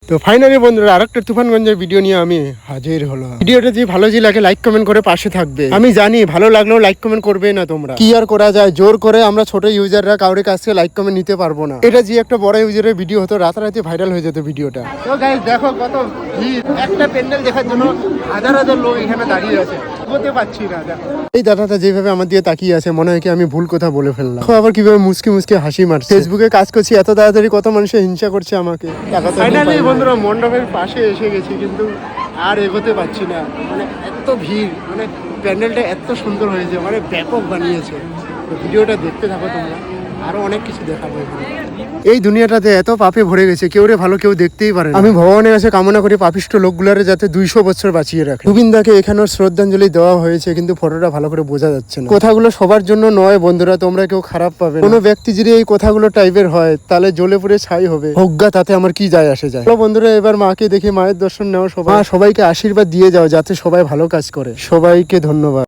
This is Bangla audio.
তো ফাইনালি বন্ধুরা আরেকটা তুফানগঞ্জের ভিডিও নিয়ে আমি হাজির হলাম। ভিডিওটা যদি ভালো লাগে লাইক কমেন্ট করে পাশে থাকবে। আমি জানি ভালো লাগলেও লাইক কমেন্ট করবে না তোমরা, কি আর করা যায়, জোর করে আমরা ছোট ইউজাররা কাউরে কাছ থেকে লাইক কমেন্ট নিতে পারবো না। এটা যে একটা বড় ইউজারের ভিডিও হতো রাতারাতি ভাইরাল হয়ে যেত ভিডিওটা। তো গাইস দেখো কত ভিড়, একটা প্যান্ডেল দেখার জন্য হাজার হাজার লোক এখানে দাঁড়িয়ে আছে, বলতে পারছি না। দেখো এই দাদাটা যেভাবে আমার দিয়ে তাকিয়ে আছে মনে হয় কি আমি ভুল কথা বলে ফেললাম। আবার কিভাবে মুসকি মুসকি হাসি মারছে। ফেসবুকে কাজ করছি এত তাড়াতাড়ি কত মানুষের হিংসা করছে আমাকে। ফাইনালি বন্ধুরা মণ্ডপের পাশে এসে গেছি, কিন্তু আর এগোতে পারছি না। মানে এত ভিড়, মানে প্যান্ডেলটা এত সুন্দর হয়েছে, মানে ব্যাপক বানিয়েছে। ভিডিওটা দেখতে থাকো তোমরা, আরো অনেক কিছু দেখাবো। এই দুনিয়াটাতে এত পাপে ভরে গেছে, কেউ রে ভালো কেউ দেখতেই পারে না। আমি ভগবানের কাছে কামনা করি পাপিষ্ট লোকগুলারে যাতে 200 বছর বাঁচিয়ে রাখে। গোবিন্দাকে এখানেও শ্রদ্ধাঞ্জলি দেওয়া হয়েছে, কিন্তু ফটোটা ভালো করে বোঝা যাচ্ছে না। কথাগুলো সবার জন্য নয় বন্ধুরা, তোমরা কেউ খারাপ পাবে। কোনো ব্যক্তি যদি এই কথাগুলো টাইপের হয় তাহলে জ্বলে পুড়ে ছাই হবে, হোগা, তাতে আমার কি যায় আসে যায়। বন্ধুরা এবার মাকে দেখে মায়ের দর্শন নেওয়া, সবাইকে আশীর্বাদ দিয়ে যাও যাতে সবাই ভালো কাজ করে। সবাইকে ধন্যবাদ।